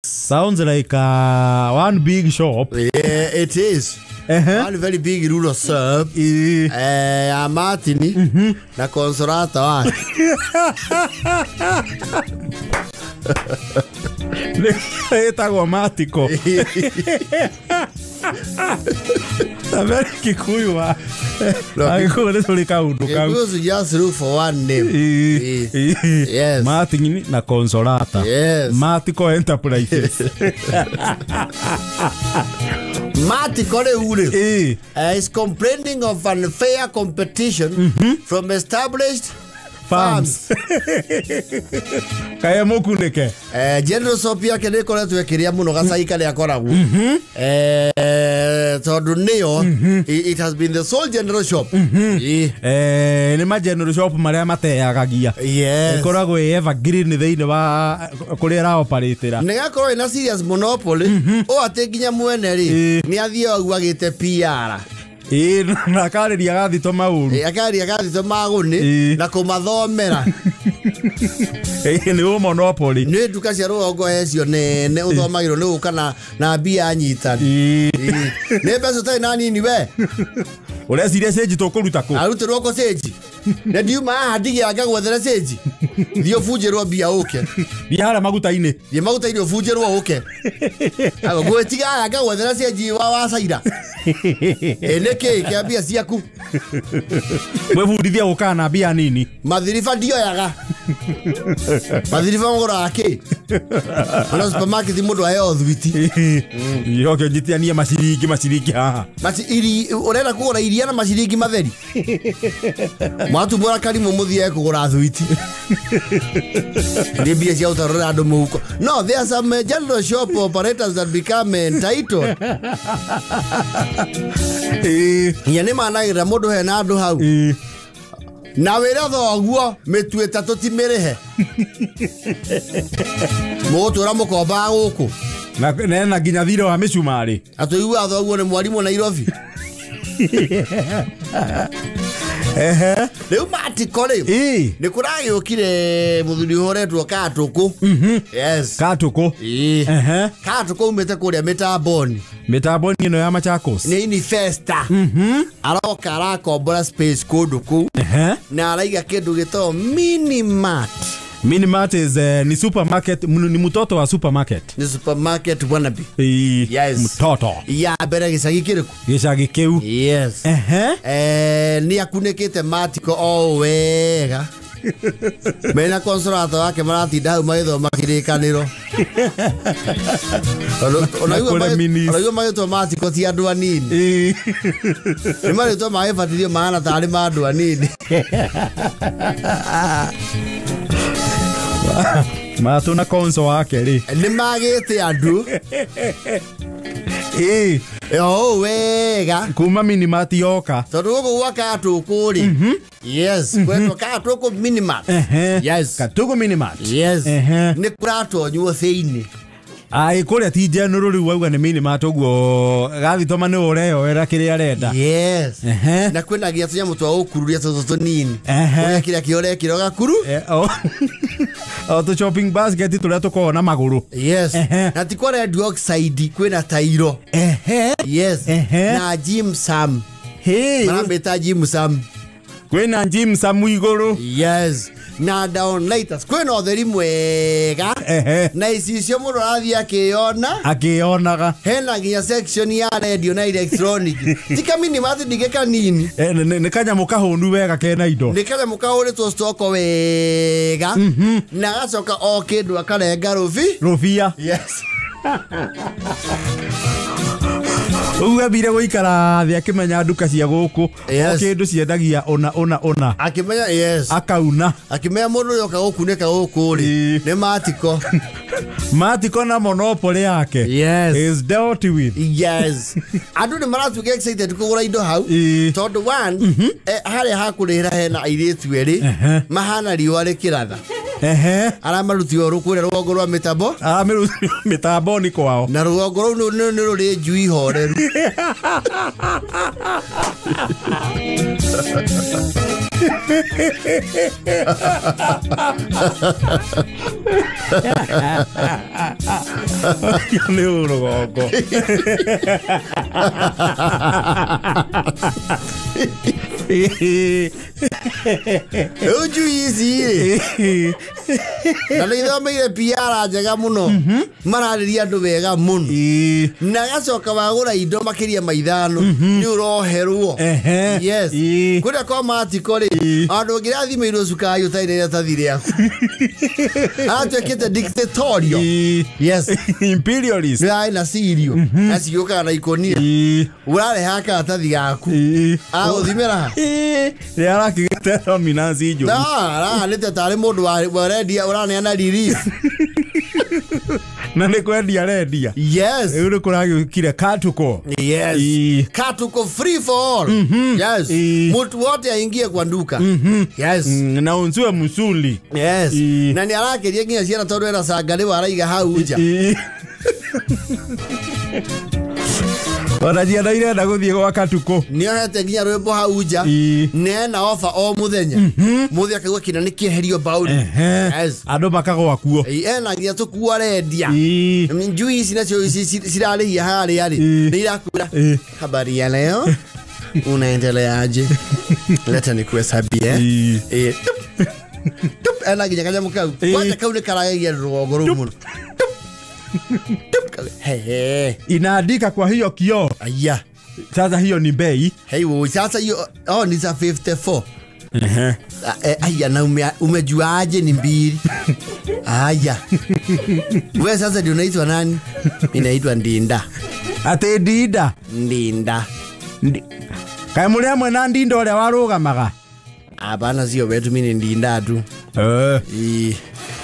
Sounds like one big shop. Yeah, it is. One very big rural shop. Martini na consolata wake. Etagwo Matiko. Tabari Kikuyu wa. Agikuwa leso likaudu. Kikuyu just look for one name. Yes. Martini na consolata. Yes. Matiko Enterprises. Matiko le ule. Is complaining of unfair competition from established farms. Kaya mukundeke. General Sopia kene kora tuwekiria muno gacaika le akoragu. Tondu Nio, it has been the sole general shop. Ni ma general shop maria mateagagia. Yes. Koragwo evergreen thiini wa kuria ra operatera. Ni gakorwo ina serious monopoly. O ate nginya mwene ri ni athie ogwa agite PR. Na kariria gathito mauru. Akariria gathito maguni na kumathomera. Ni monopoly. Ni duka cia rugongo ecio nene uthomagirwo ni uka na bia nyitani. Ni beso tai nani ni we. Ureciria stage tukuruta ku. Arutirwo ko stage. Na ndiuma handigi anga gwethera stage. Thio funjerwo bia uke. Bia maguta-ini. Bia maguta-ini ufunjerwo uke. Ago gwetiga anga gwethera stage wa saira. Eneke kiambia ciaku. Mwebundithia gukana bia nini. Mathirifa ndio yaga. Mathirifa ngora ake. Ana supermarket mundu ayo thwiti. Yoke njitiania maciringi haha. Iri urenda kugura iria na maciringi matheri. Mwatu mora karimu muthie kugura thwiti. Ndibia cia utarora andu muhuko. No, there are some general shop operators that become entitled. Nyane managira mundu he na andu hau. Na wera thoguo mitue tatu timirehe. Mutura mukomba guku. Na nginya thiro wa micumari. Atuigua thoguo ni mwarimu Nairobi. Leo Matiko le. Ni kuragiyukire muthuri horetwo Katuku. Yes. Katuku. Katuku umete kuria Mitamboni. Mitamboni ino ya Machakos. Ni festa. Aroka arakombora space kundu ku. Na araiga kindu gito Minimart. Minimart is ni supermarket, ni mutoto wa supermarket. Ni supermarket wannabe. Yes. Mutoto. Ya bere gicagi kiriku. Gicagi kiu. Yes. Ni akunekete Matiko o wega. Mena consolata wake maratinda hau magithoma kirikaniro. Onaigo magitwo Matiko ti andu anini. Ni marĩtwa magĩbatithio mahana tarĩ ma andu anini. Matu na konso wake ri. Ni magite andu. Oh wega. Kuma Minimart yoka. Tondu guku gwa Katuku ri. Yes, kwetwo Katuku Minimart. Yes. Katuku Minimart. Yes. Ni kuratonywo thiini. Ai kuria ti general riu wauga ni Minimart uguo gathitoma ni ureo era kiria arenda. Yes. Na kwena gia tunya mutwa ukururia tutu nini. Kuria kiria kiore kiroga kuru. Auto shopping basket turia tukona maguru. Yes. Na tikore dioxide kwena tairo. Yes. Na Jim Sam. Marambeta Jim Sam. Kwena Jim Sam iguru. Yes. Na downlighters kwena otheri mwega. Na icio mundu arathi akionaga. Hena nginya section ya radio na electronic. Tika Minimart ndigeka nini. Ni kanya mukahundu wega kena indo. Ni kanya mukahurĩtwo stock wega. Na gacoka o kindu akarenga rufia. Yes. Uwe bire guikara thi akimenya nduka cia guku kindu ciendagia ona akimenya. Yes. Akauna akimenya mundu yoka gukuneka guku ri ni Matiko. Matiko na monopoly yake. Yes. Is dealt with. Yes. Andu ni maratuge excited kugura indo hau tondu one hari hakurira hena airitu eri mahana riwa rikiratha. Aramarutio rukwira rugongo rwa mitambo. Mitambo ni kwao. Na rugongo ru ni ruri njui horeru. Nio Rugoko. Uju easy. Nalidho meire piara njega muno. Marariria andu wega muno. Na gacoka wagura indo makiria maithano ni uroherwo. Yes. Kuria kwa matiko ri andu ngirathimeirio cukai utaire tathire aku. Atwekete dictatorial. Yes. Imperialist. Na sirio. Aciuka na ikonia. Urare haka tathi gaku. Uthimera. Ni arakigete dominance ijo. Na lete tare mundu wa redia uraneana relief. Na nikwendia redia. Yes. Uri kuragikire katuko. Yes. Katuko free for all. Yes. Mtu wote aingie kwa duka. Yes. Na unzue musuli. Yes. Na ni arakiria nginya ciana tondu era sangare waraiga hau nja. Wanajia na irenda guthie gwa katuko. Nio hete nginya rwimbo hau nja. Nena offer o muthenya. Muthia akagwa kina ni kieherio baudi. Yes. Andu makagwa kuo. Ena nginya tukua redia. Njui ici nacio cirarihia hari ari. Ni irakura. Habari ya leo. Unaendeleaje? Leta nikuhesabie. Ena nginya kanya mukau. Kwanja kau ni karagia rugongo rumu. Inaandika kwa hiyo kio. Aya. Sasa hiyo ni bei. Sasa hiyo ni za 54. Aya na umejuaje ni mbili? Aya. Wewe sasa ndio unaitwa nani? Inaitwa Ndinda. Ate Ndinda. Ndinda. Kai muri amwe na Ndinda ule warugamaga. Abana sio wetu mimi ni Ndinda tu.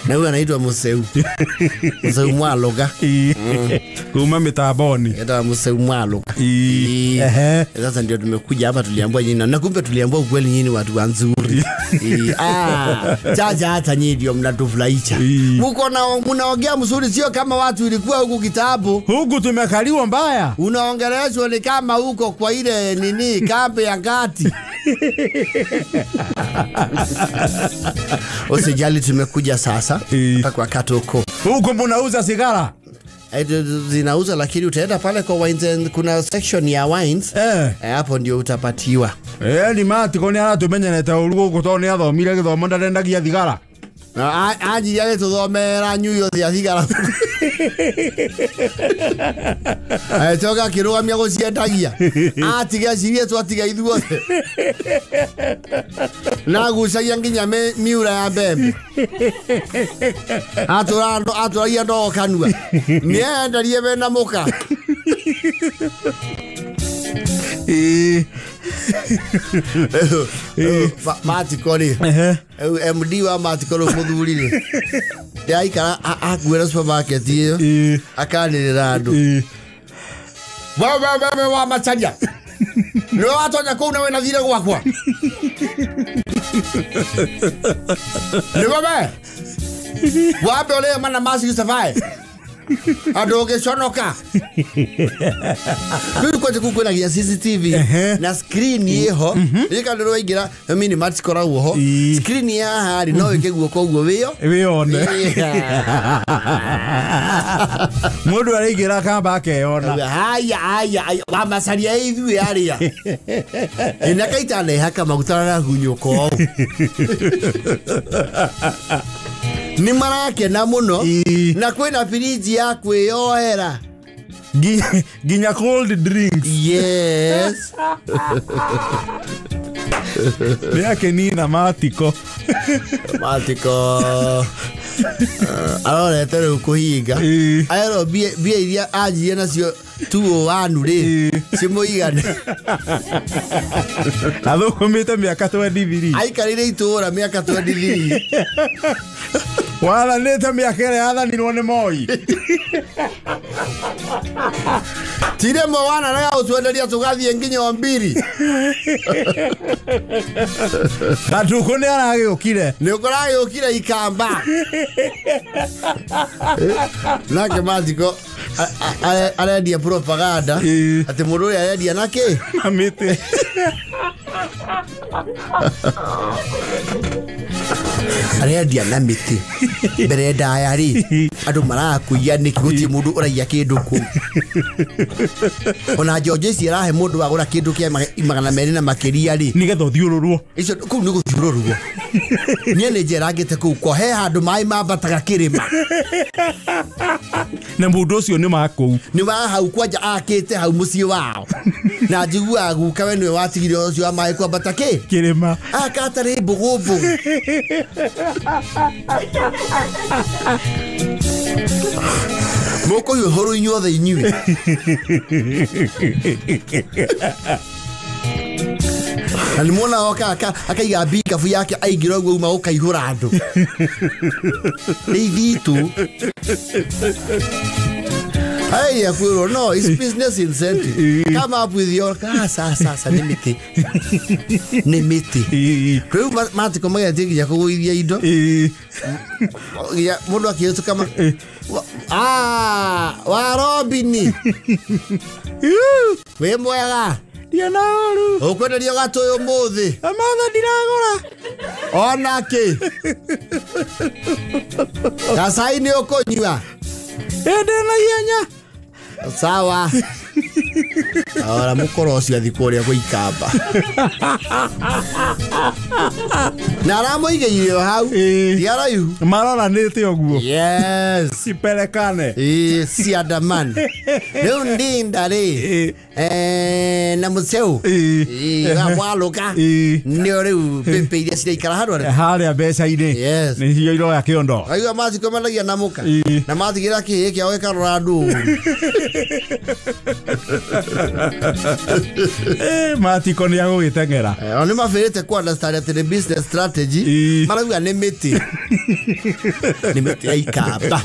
Na huyu anaitwa Museu. Museu Mwaloga. Kuma mitaboni. Eta Museu Mwaloga. Sasa ndio tumekuja hapa tuliambiwa nyinyi na kumbe tuliambiwa ukweli nyinyi watu wanzuri. Chacha hata nyinyi ndio mnatufurahisha. Mko na mnaongea mzuri sio kama watu ilikuwa huku kitabu. Huku tumekaliwa mbaya. Unaongeleshwa ni kama huko kwa ile nini kambi ya Ngati. Usijali tumekuja sasa kwa Katoko. Huko mnauza sigara? Zinauza lakini utaenda pale kwa wines kuna section ya wines. Hapo ndio utapatiwa. Ni mati koni ara tumenya neta urugo gutone athomire githomo ndarendagia thigara. Na aji yale tuthomera nyuyo cia thigara. Toka kirugamia guciendagia. Atiga cirie twatiga ithuothe. Na gucagia nginya miura ya mbembe. Aturagia ndo kanua. Niendarie bena muka. Matikori. MD wa Matikoro muthurire. Ndaikara agwira supermarket iyo. Akanirira andu. Wa macharia. Ni watonya kuu na wena thire gwakwa. Ni baba. Wabe ole mana masi safai. Adoge shonoka. Ndio kwa kuko na CCTV na screen yeho ika ndoro igira mini matikora uho screen ya hari no ikeguo koguo wione mundu arigira kamba akeona haya wa masaria ithu yaria ina kaita ne haka magutara hunyuko ni marake na muno na kwena piriji ya kweyohera ginya cold drinks. Yes. Yake nina matiko. Ahora tero kuhiga. Ayro bia iria aji nacio 201 ri. Simoigane. Athukumite miaka 22. Aikarire itura miaka 22. Wala neta miakere athanirwo ni Moi. Tire mwana na utwenderia tugathie nginya 2. Katuko ni aragĩũkire. Ni ũkoragĩũkire ikamba. Nake Matiko arendia propaganda ati mũndũ ũrĩa arendia nake amite Aredia na miti bereda yari adu mara kuya nikuti mudu ora ya kindu ku ona George sira he mudu agura kindu kia magana meri na makiria ri nigetha thiururwo icio ku ni guthiururwo nyene njeragite ku ko he handu mai mambataga kirima na mundu ucio ni maku ni wa hau kwanja akite hau mucie wao na njigua guka we ni watigire ucio mai kwambata kirima akatari bugubu moko yo horo inyuothe inyue na nimona akaiga bikabu yake aigira guo uma ukaihura andu ni vitu hey akwiro no it's business incentive come up with your sasa nimiti kweu mati koma ya tiki ya kuiria indo ya mundu akiyetu kama wa Robini we mwega dia naoru ukwenderia gato yo muthi amatha ndiragura onake Gathaiya ni ukonywa ende na yenya sawa ahora mukorosia thikoria guikamba na ramo igeire hau diara yu maroranite oguo yes siperekane si adaman leo ndinda ri na museu amwaluka nio riu pepe iria ciraikara haria mbeca ine yes ni cio iroya kiondo aiwa mazi komanagia na muka na mathigira ki kia weka randu matiko ni agugitengera oni mafirite ku understand the business strategy maraguga ni miti aikamba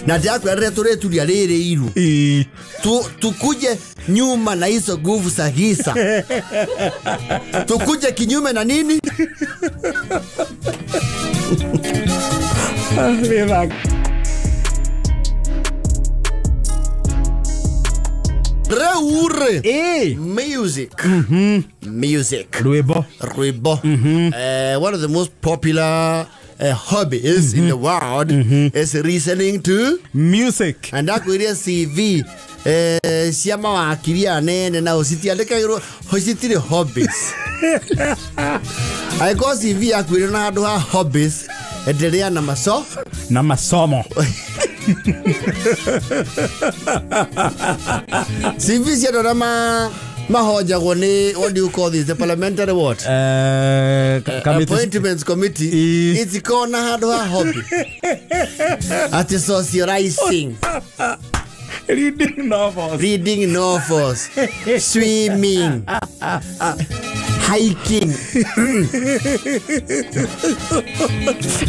na jaku arre tureturia riri iru tukuje nyuma na hizo nguvu za giza tukuje kinyume na nini Reure music music Rwibo one of the most popular hobbies in the world is listening to music and that with CV siama wakiria nene na usitiandikagirwo hositire hobbies I go CV akwire na handu ha hobbies endelea na masomo CV cia dona mahojagwo ni what do you call this the parliamentary what appointments committee it's kona handu ha hobby at socializing reading novels swimming hiking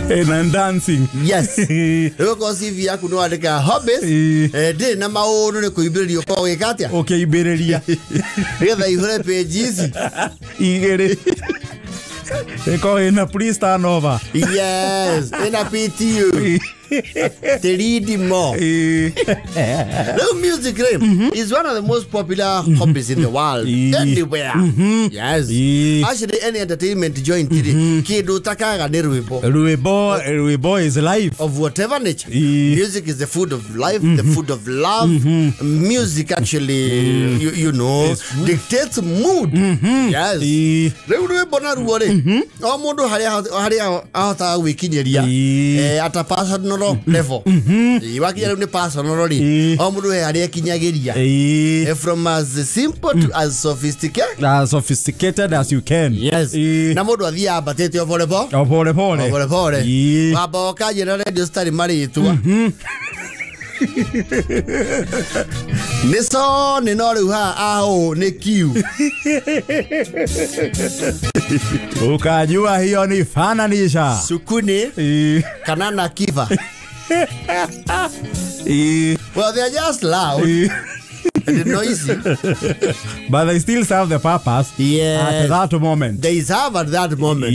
and dancing yes because if you could know the hobbies de na maono ne kuibiririo kwa wekatia okay ibiriria retha ihore pages igere eko ina please turn over yes ina PTU to read more. Music is one of the most popular hobbies in the world. Anywhere. Yes. Actually, any entertainment joint kidu takaga ni Rwibo. Rwibo is life. Of whatever nature. Music is the food of life, the food of love. Music actually, you know, dictates mood. Yes. Rwibo na ruore. Omundu haria ahota wikinyeria. Atapasa no level. Iwakia ni personal ri. Omundu haria kinyagiria. From as simple to as sophisticated. As sophisticated as you can. Yes. Na mundu athia abatete pole. Waboka jina radio star mari tu. Niso ni no riu ha aho ni kiu. Ukajua hiyo ni fananisha. Sukuni kanana kiva. Well, they're just loud. and noisy. But they still serve the purpose. At that moment. They serve at that moment.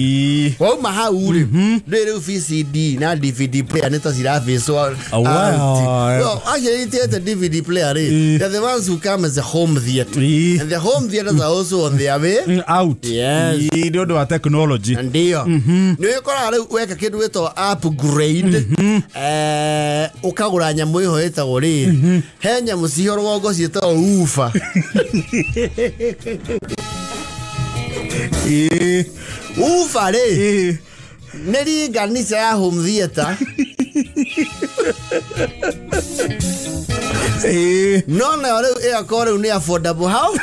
Kwa mahauri. Ndio VCD na DVD player neta sirafi so. Well, actually it's a DVD player. They're the ones who come as a home theater. And the home theaters are also on their way out. Yes. Ndio ndo technology. Ndio. Ndio kora weka kitu weto upgrade. Ukagura nyamu iho etagwo ri. He nyamu cihorwo ngo cietagwo ufa. Ufa ri. Neri ganisa ya home theater. No na ore akore ni affordable house.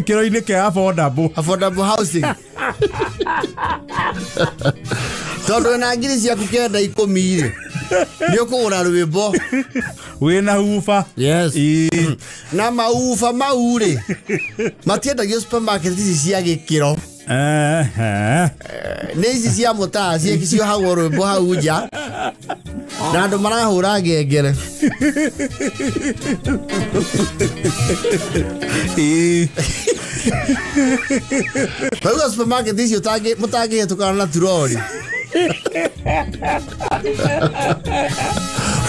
Kiro ini ke affordable housing. Todo na ngiri ya kukenda ikomire. Ndio kugura Rwibo. Wina ufa. Yes. Na maufa maure. Matienda supermarket cia gikiro. Nezi cia mutaa cia kicio hawo Rwibo hau nja. Na ndo marahura ngengere. Kwa supermarket icio mutage tukana na turori.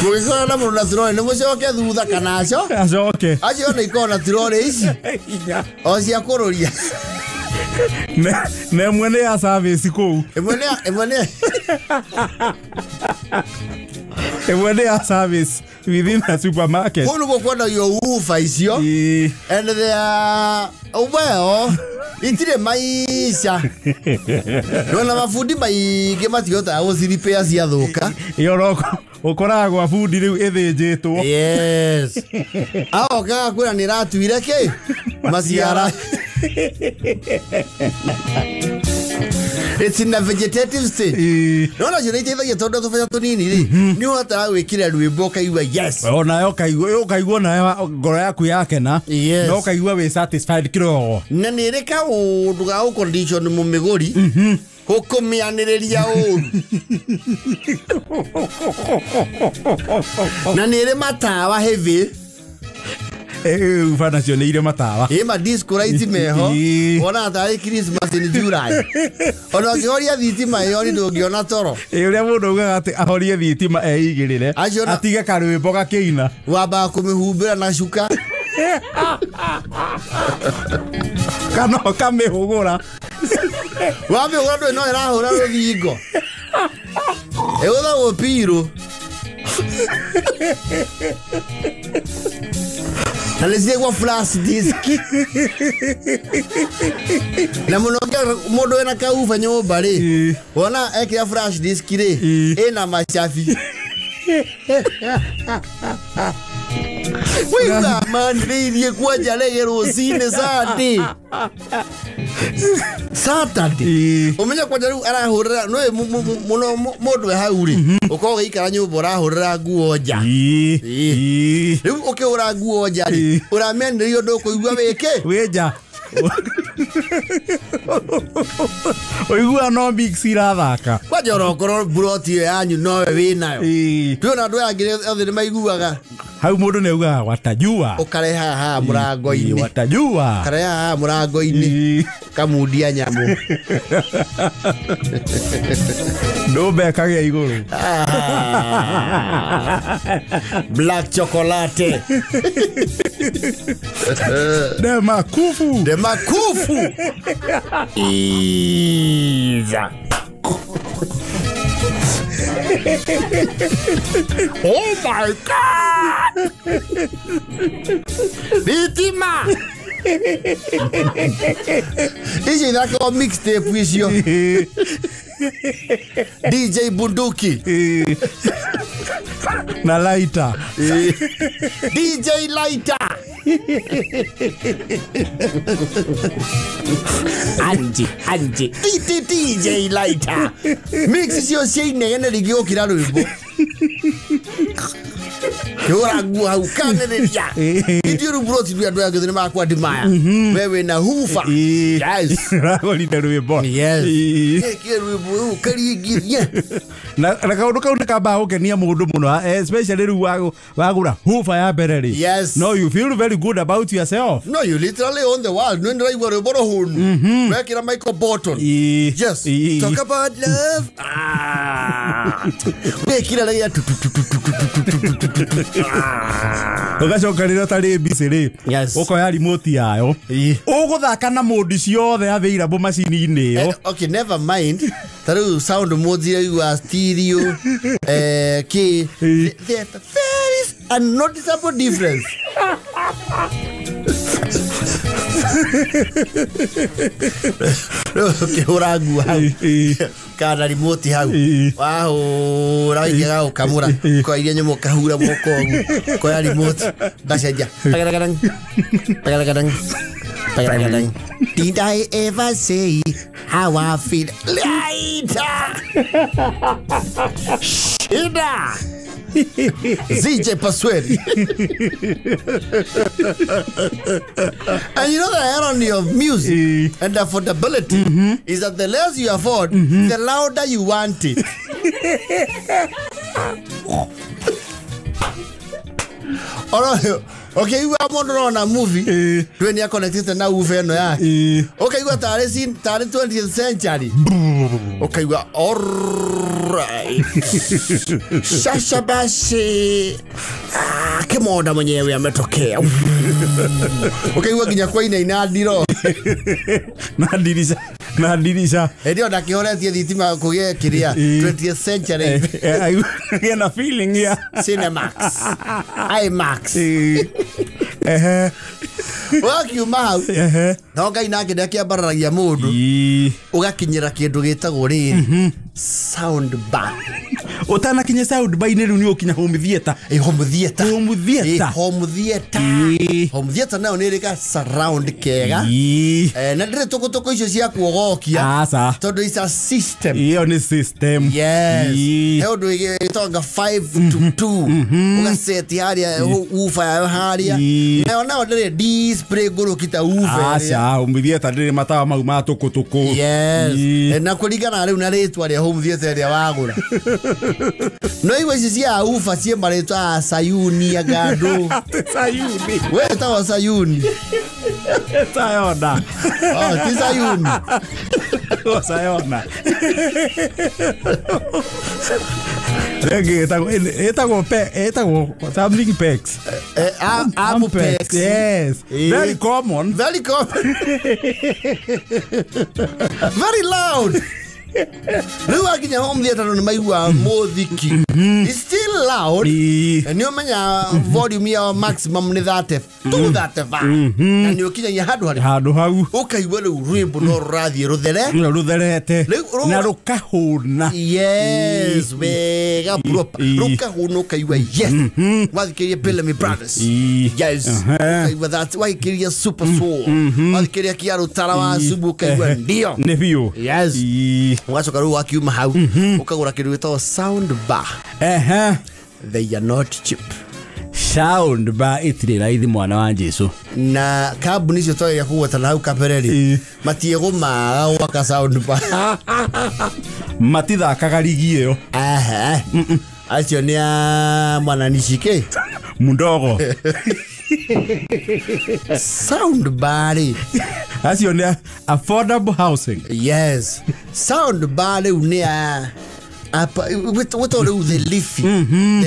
Mugikora na muruna turori nimucoke thutha kana acoke acio ni ikona turori ici o cia kururia ne mwene ya service kou mwene ya service within the supermarket kunu gokwenda yo ufa icio and they are well itire maisha nona mafundi maige matiota guciripea cia thuka yoroko ukoragwa fundi riu ithinjitwo yes ao kaga kwira ni ratuire ki maciara it's in a vegetative state nona jina iteithagia tondu tufanya tunini ri ni uhota gwikira Rwibo kaigua yes ona yo kaigua na ngoro yaku yake na no kaigua we satisfied kirogo na ni reka undu ga condition mu miguri hukumianiriria uru na ni ri matawa heavy ufana cio ni ire matawa ma disco light meho ona ta Christmas in July ona ngihoria thitima iyo ni ndungiona toro uria mundu ugaga ati ahorie thitima eigirire atige Karwibo gakiina wamba kumihumbira na shuka kana kamihugura wamihugura ndo no irahura ruthingo eutha gupiro Alizegwa flash disk. Na mundu ena kaufa nyumba ri. Wona ekira flash disk ri ina machafi. Wina man ri kwa jalege rosine Saturday. Umenya kwa jaru arahurira no muno mundu hauri. Uko gikara nyumba arahurira nguo nja. Riu ukihura nguo nja ri. Uramenderio ndukuigua wiki. Wija. Oigua no big sira thaka. Kwa joro korwo buroti yanyu nowe winayo. Tuona andu angire othe ni maiguaga. Hau mundu ne uga watajua. Ukareha ha murango-ini. Watajua. Kareha ha murango-ini. Kamudia nyamu. Ndobe kage iguru. Black chocolate. De makufu. Iza. Oh my God! Vitima! Isi nako mixtape wisio. DJ Bunduki. Na lighter. DJ Lighter. Anji. DJ Lighter. Mix sio shine yana ligio kira Rwibo. Kura gua ukaneria. Idiru Buroti ndio ndio ngene makwa dimaya. Wewe na hufa. Yes. Ragoli na Rwibo. Yes. Rwibo karigiria. Na kaundu kau nikamba gukenia mundu muno, especially riu wagura hufa ya bereri. Yes. No, you feel very good about yourself. No, you literally on the world. No Rwibo Rwa Raithi. Wekira Michael Bolton. Yes. Talk about love. Wekira la ugacokanira tari bisiri. Yes. Ukoya remote yayo. Uguthaka na mode ciothe available machine-ini iyo. Okay, never mind. Taru sound mode you are stereo. There is a noticeable difference. Okay, uragu hau. Kana remote hau. Wow, raiga kamera. Ko iria nyemo kahura moko ogu. Ko ya remote. Baseja. Tagadang. Did I ever say how I feel later? Shida. ZJ Paswell. And you know the irony of music and affordability is that the less you afford, the louder you want it. Alright. Okay, you are on a movie when you are connected to now. Okay, you are 20th century. Okay, you are alright. Shashabashi. Kemoda mwenyewe ametokea. Okay, you are kinya kwa ina inadiro. Nadirisha. Ndio nakihora tia thitima kugia kiria 20th century. I get a feeling here. Cinemax. IMAX. Wakiuma hau no Ngai nake ndakiambaragia mundu ugakinyira kindu gitagwo riri sound bar. Utanakinya sound bar ni riu ni ukinya home theater. Home theater nayo ni rika surround kega. Na ndire toko icio cia kuogokia tondu is a system. Iyo ni system. Yes. Heondo itonga 5 to 2 ugaseti haria ufa ya haria na ndire display guru kita ufa home theater ndire matawa mau ma tukutuku. Yes. Na kuringana riu na ritwa ria home theater ria wagura. No iwe cia ufa cie maretwa Sayuni ya gado. Sayuni. Wewe tawa Sayuni. Sayona. Ti Sayuni. Sayona. Etago something packs. Apple packs. Yes. Very common. Very loud. Rĩu akinya home theater no maigua mũthiki. It's still loud. Nĩ ũmenya volume ya maximum nĩ 30 to 35. Na nĩ ũkinya handũ hau. Ũkaigua rĩu rwĩmbo no rũrathiĩ rũtherete na rũkahũna. Yes, wega proper. Rũkahũna ũkaigua yes. Wathikĩria Bellamy Brothers. Yes. Ũkaigua that wathikĩria Super Soul. Wathikĩria Kiaro Tara wa Subu ũkaigua ndio. Nĩ biũ. Yes. Wacoka rĩu wakiuma hau ũkagũra kĩndũ gĩtagwo sound bar. They are not cheap. Sound bar itirĩ raithi mwana wa Jesu. Na kambuni icio twaga ya kũgwatana hau kabereri matiegũmaga gwaka sound bar. Matithakaga rigi ĩyo. Acio nĩ a Mwananishike Mundogo. Sound bar. Acio nĩ affordable housing. Yes. Sound bar rĩu nĩ what all the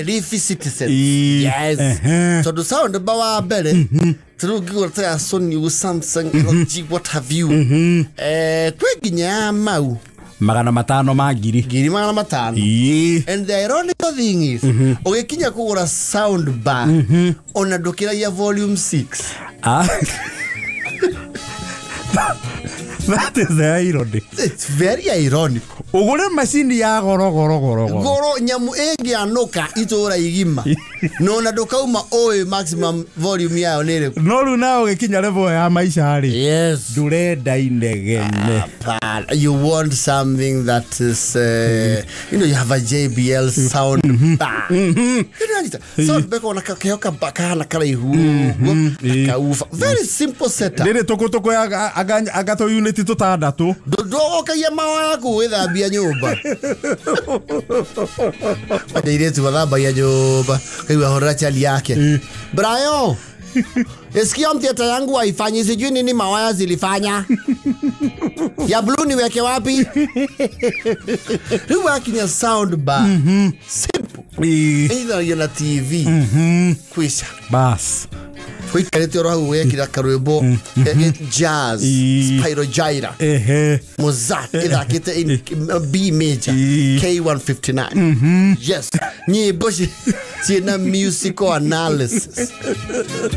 leafy citizen. Yes. So the sound bar wa mbere through Gathaiya Sony Samsung LG what have you. Kweginya mau magana matano ma ngiri. Magana matano. And the ironical thing is ugikinya kugura sound bar ona ndukiragia volume 6. That is the irony. It's very ironic. Ugure machine ya goro nyamu egi anuka itura igima. no na ndukauma oe maximum volume yao nire no ru nao gikinya level ya maisha hari yes ndurenda inegene you want something that is you know you have a JBL sound so beko na kakeoka bakana karaihu kaufa very simple setup ndire toko ya agato unit tutandatu ndoka ya mawa gwithambia nyumba ndire tu thamba ya nyumba kaiwa hora chali yake Brayo Esikia mteta yangu haifanyi sijui nini mawaya zilifanya. Ya blue niweke wapi? Working a sound bar. Simple. Either you're on TV. Kwisha. Bas. Kuikarete roho wekira Rwibo jazz Spyro Gyra Mozart idakite in B major K159 yes nyimbo cina musical analysis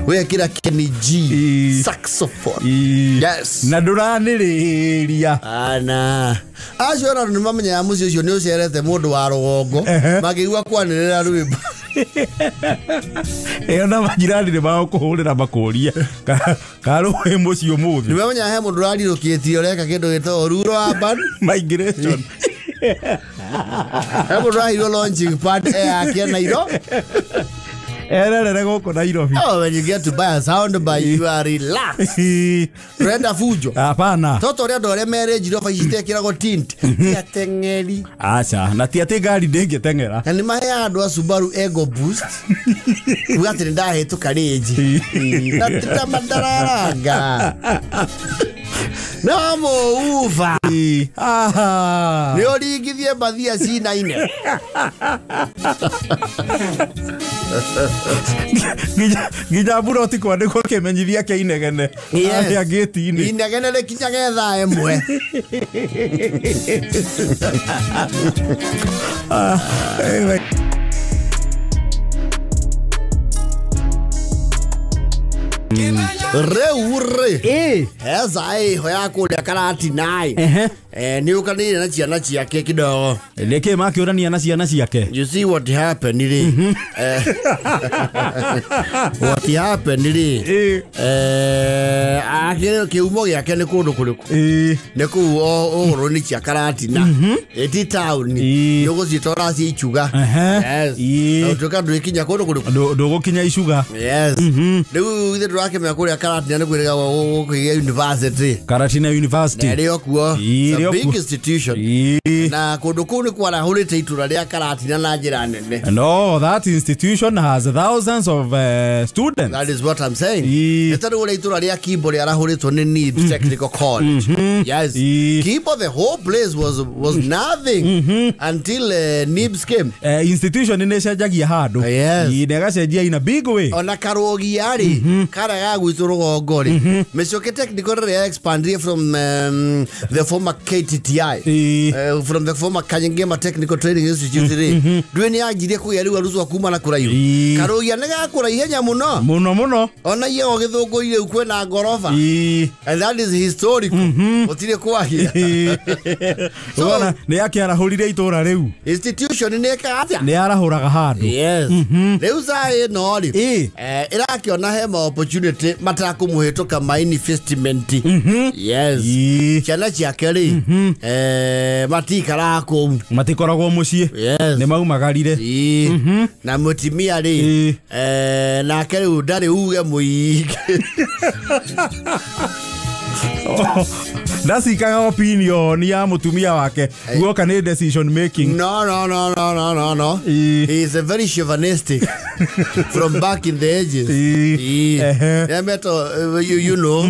wekira Kenny G saxophone yes na nduraniriria ana ajora nimamenya ya muzi ucio ni ucerete mundu wa rugongo magigwa kwanirira Rwibo na majirani ni bao kuhurira makuria karuhe mucio muthi nimenya he mundu rarirukitio reka kindu gito rural urban migration he mundu rahiro launching pad yake Nairo erere goko Nairobi. Oh, when you get to buy a sound bar, you are relaxed. Renda fujo. Hapana. Toto ria dore marriage ro fajite kira go tint. Ya tengeri. Acha, na tia te gari ndenge tengera. Ani mahe andu a Subaru Ego Boost. Ugatire ndahe to kareji. Na tita madaranga. Namo uva. Aha. Ni origithie bathia cina ine. Gija buroti kwa ndiko kemenyithia ke inegene. Ya gate ini. Inegene le kinya getha emwe. Reure eza hoya kulia karati nai ni ukanire na ciana ciake kidogo leke makiurania na ciana ciake. You see what happened really what happened really akire kiumo giake ni kundu kuriku ni ku oro ni cia karati na eti town ni gucitora ci ichuga yes utuka ndwikinya kundu kuriku ndugukinya icuga yes riu ithe ndurake me kuria karati ni kwiriga gukigia university Karatina University ndio kuo big institution na kundu kuni kwara hulite itura ria karati na njira nene. No, that institution has thousands of students. That is what I'm saying. Ita ule itura ria Kibo ria rahulito ni NIBS Technical College. Yes. Kibo, the whole place was nothing until NIBS came. Institution ineshajagia hado. Yes. Inegashagia in a big way. Ona karogi yari kara ya gwituru gogori. Mesoke Technical ria expanded from the former KTTI. From the former Kanyangema Technical Training Institute. Dweni agirie kuyari waruzu kuma na kuraihu. Karogi nega kuraihe muno. Muno. Ona ye ogithungu ile ukwe na gorofa. And that is historic. Otire kwa hia. So ne yake arahurire itura riu. Institution ne ka atia. Ne arahuraga handu. Yes. Riu sai no ri. Irakiona he ma opportunity matakumuhituka ma investment. Yes. Chana ciake ri. Matikara ko. Matikoragwo mucie. Ne maumagarire. Na mutimia ri. Na kere udari uge muige. That's the opinion ya mutumia wake. Guoka ni decision making. No. He is a very chauvinistic from back in the ages. You know,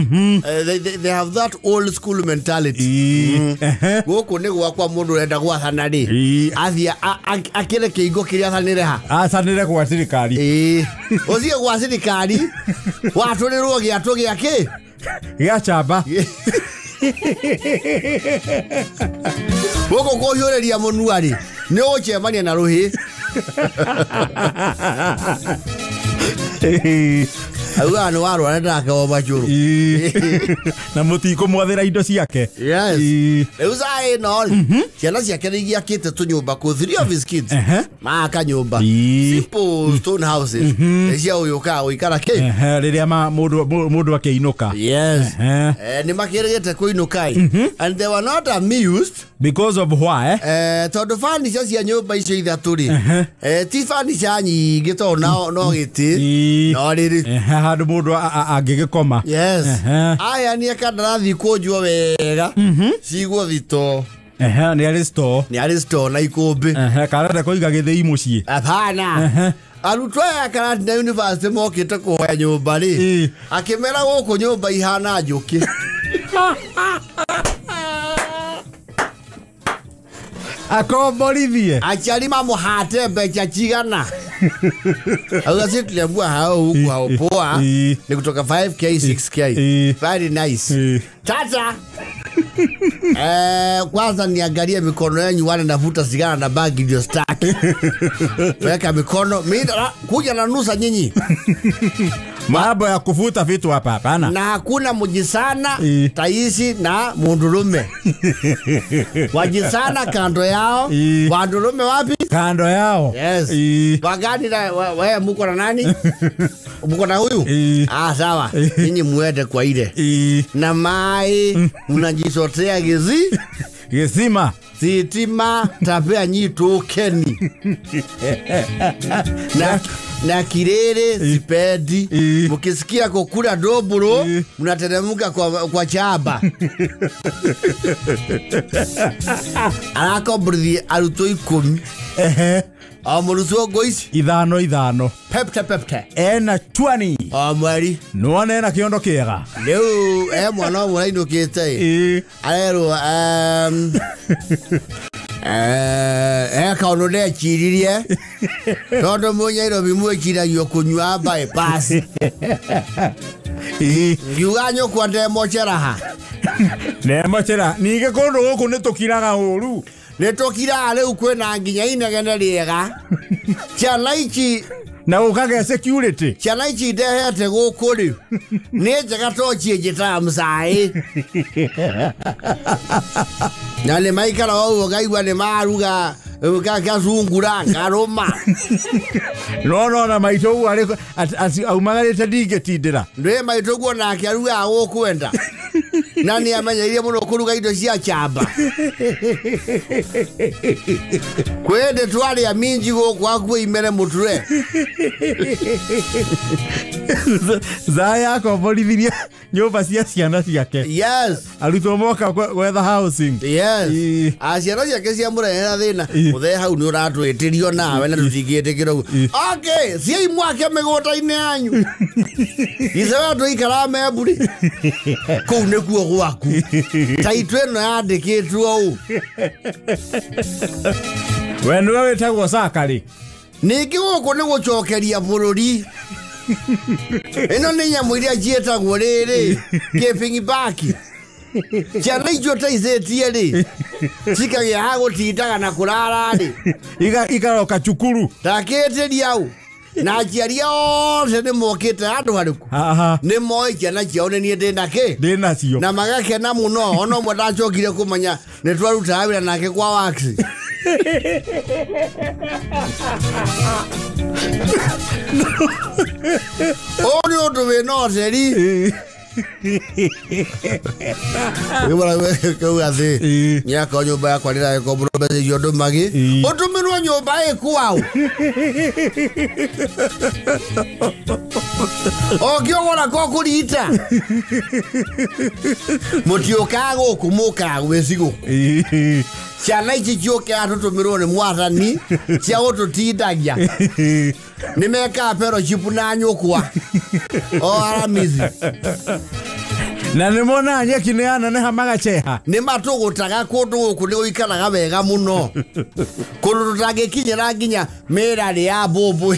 they have that old school mentality. Goko ne gwakwa mundu renda gwathana ri. Athia akire kiingo kiria thanire ha. Athanire kwa thirikari. Ozie gwa thirikari. Waturirwo giatu giake. Gia chamba. Woko kuhyoreria munuari ni uchemania na ruhi. Auga no waro arenda wa machuru. Na mutiko mwathira indo ciake. Yes. Euza no. Ciana ciake ni giakite tunyumba ku 3 of his kids. Maka nyumba. Simple stone houses. Cia uyuka uikara ke. Riria mundu akeinuka. Yes. Ni makirigete kuinukai. And they were not amused because of why? Tondu furniture cia nyumba icio ithatu ri. Ti furniture nyingi to no giti. No riri. Handu mundu angigikoma. Yes. Aya ni akandarathi kunjwo wega. Cigwo thito. Ni aristo. Ni aristo na ikumbi. Karenda kuiga githii mucii. Apana. Arutwo ya karati na university mokite kuhoya nyumba ri. Akimera guku nyumba ihana njuki. Akomborithie. Achari mamuhate mbeca cigana. Augasitle mbua hao huku hao poa. Ni kutoka 5k 6k. Very nice. Tata. Kwanza niangalie mikono yenu wale navuta sigara na bagi ndio stack. Weka mikono, kuja na nusa nyinyi. Mambo ya kuvuta vitu hapa hapana. Na hakuna mujisana, taisi na mundurume. Wajisana kando yao, wandurume wapi? Kando yao. Yes. Wagani na wewe mko na nani? Mko na huyu? Sawa. Ninyi muende kwa ile. Na mai unajisotea Gisima. Sitima tapea nyitu keni. Na kirere sipedi. Mukisikia kukula doburo mnateremka kwa chaba. Arako brthi aruto 10. Amuruzo goisi ithano pepte ena 20 mweri nuone na kiondo kiega leo mwana muraino kete alero kauno de chiririe todo munyairo bimwe chiragio kunywa bypass yuganyo kwa demo cheraha nemo chera nige kondo guku nitukiraga uru netokira leo kwena nginya inegene riega ciana ici na ukage security ciana ici ndehete guku ri ni njega tochie njita msai na le maikara o gaigwa ne maruga kakazungura ngaroma no na maitogu ari aumagarite ndingetindira ndwe maitogu nake aruga gukwenda nani amenyeire muno kuruga indo cia chamba kwende twari ya minji gukwaku imere muture zaya komborithirie nyumba cia ciana ciake. Yes. Arutwo moka gwetha housing. Yes. Ciana ciake cia murehera thina muthe hau ni uratwitirio nawe na tutingietikira. Okay, cia imwake migota-ini yanyu isewa tuikara meburi kou nikuo gwaku taitu ino yandikitwo u we niwe witagwo Sakari ningi guku ni gucokeria bururi ino ni nyamu iria cietagwo riri giving back ciana icio taicetie ri cikagia ha gutindaga na kurara ri ikaroka cukuru takitiria u na aciari othe ni mokite andu hariku ni moi ciana ciao ni nie ndina cio na magakena muno ono mwe ndacokire kumenya ni twaruta wira nake kwa wax oni undu wina oteri Ibara kwa thi nyaka nyumba yakwa ndira ko murobeze yondo magi utumirwo nyumba ikwao ogiyogora ko kurita mutioka guku muka gwecigo ciana ici cioke atutumirwo ni mwathani cia gututindagia ni meka pero chipu na nyukwa o aramizi na ni mona nyeki ni ana ne hamaga cheha ni matugutaga kundu guku ni uikaraga wega muno kundu tutagikinyira nginya mirari ya bubu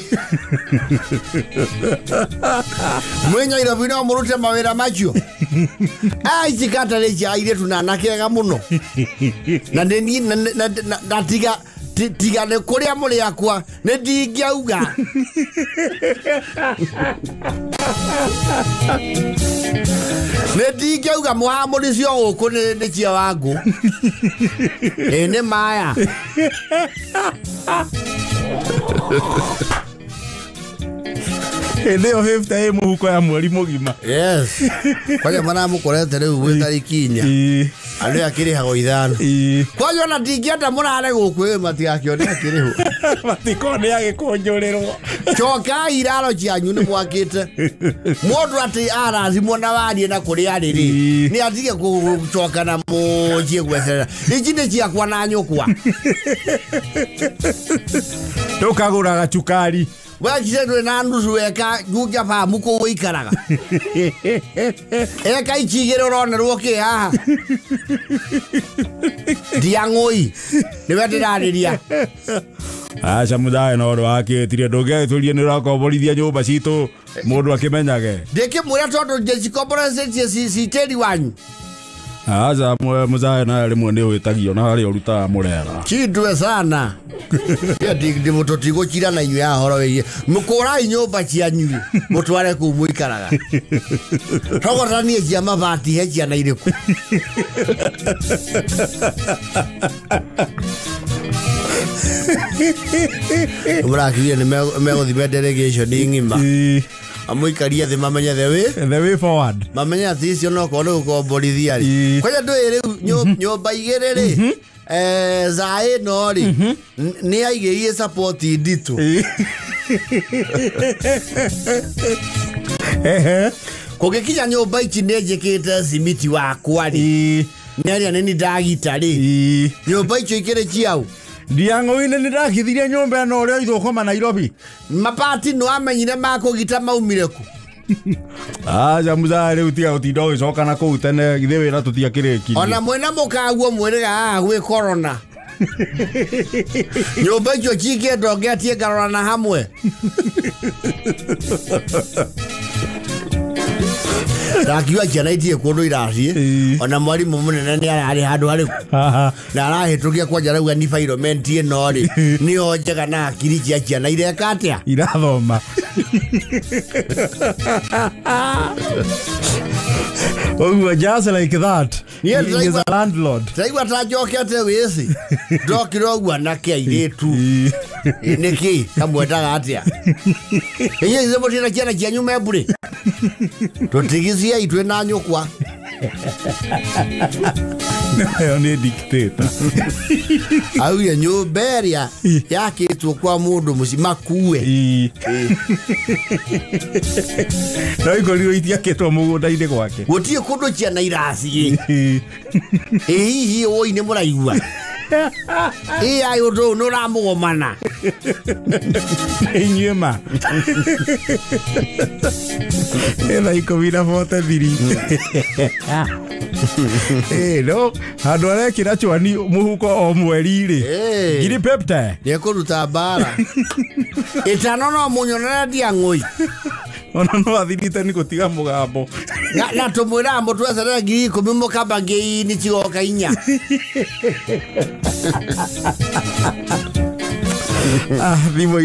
mwenyaira bino murute mawira macio ai cikatare cia ire tunana kega muno na ndeni ndatiga tigane kuria muri akwa ne ndingiauga ne ndingiauga muhamuri cio guku ni cia wangu ne maya Leo hefta ye muhuko ya mweri mugima. Yes. Kwanya mana mukorete riu gwitari inya. Ane akiri hago ithano. Kwanya na ndingienda murare guku matigakione akiriho. Matikone agikonjorerwo. Choka iraro cianyu ni mwakite. Mundu ati arazimwo na warie na kuria riri. Ni atige gucoka na mujie gwecerera. Ici ni ciakwa na nyukwa. Tukagura gachukari. Wajidwe na nduzu eka juja pa muko wikaraga. Eka ichigero rone roke haha. Diangoi. Niwetirariria. Acha mudae no ro aketire ndoge turie ni rakoborithia nyumba citu mundu akimenyage. Ndeke mwira tondu jecikoborese citeri wanyu. Acha mudae na rimwe ni witagio na hari uruta murera. Chindwe sana. Ya ndi mutotigo chira na inyu ya horo we. Mukora nyumba cianyu mutware ku muikaraga. Rogotanie cia mabati he cia na iriku. Murakiria ni megothime delegation ngima. Amuikaria the mamenya the way forward. Mamenya thicio no kono gukomborithia ri. Kwanya ndwire nyumba igiriri. Zae nori ni aigerie support nditu. Kugikinya nyumba ici nejekete simiti wakwa ri. Nari nini ndagita ri. Nyumba icio ikire ciao. Ndiango ine ndakithiria nyumba no rio ithukoma Nairobi. Mapati no amenyire makugita maumire ku. Aja muzare utia utindo gicoka na ku tene githe wira tutiakireki. Ona mwena mukaguo mwiriga gwi corona. Nyumba icio chike ndongetie garona hamwe. Rakiwa ciana itie kundu iracie ona mwarimu munene ni ari handu hari na arahitukia kwa jarauga ni environment ino ri ni onjega na akiri cia ciana ireka atia irathoma. Oh, just like that. He is a landlord. Taigwa tajokete wisi. Ndokirogwa nake airetu. Niki kamwetaga atia. Iye izebo tina ciana cianyu mebure. Totigizia itwe na nyukwa. Nayo ni dictator. Au ya nyumberia yake tu kwa mundu musimakue. Na iko lio itia ketwa mugunda inde gwake. Gutie kundu ciana irasi. Hihi oi ni muraigua. Ayo ndo no ramugomana. Nyuma. Ela iko vina foto diri. No, handu arekira chwani muhuko o mweri ri. Giri pepta. Ni kuruta bara. Itano no munyonera Ndiang'oi. Ona no athirite ni gutiga mugambo. Na tumwira mbo twesera 10,000 mukamba ngei ni chigoka inya. Vivo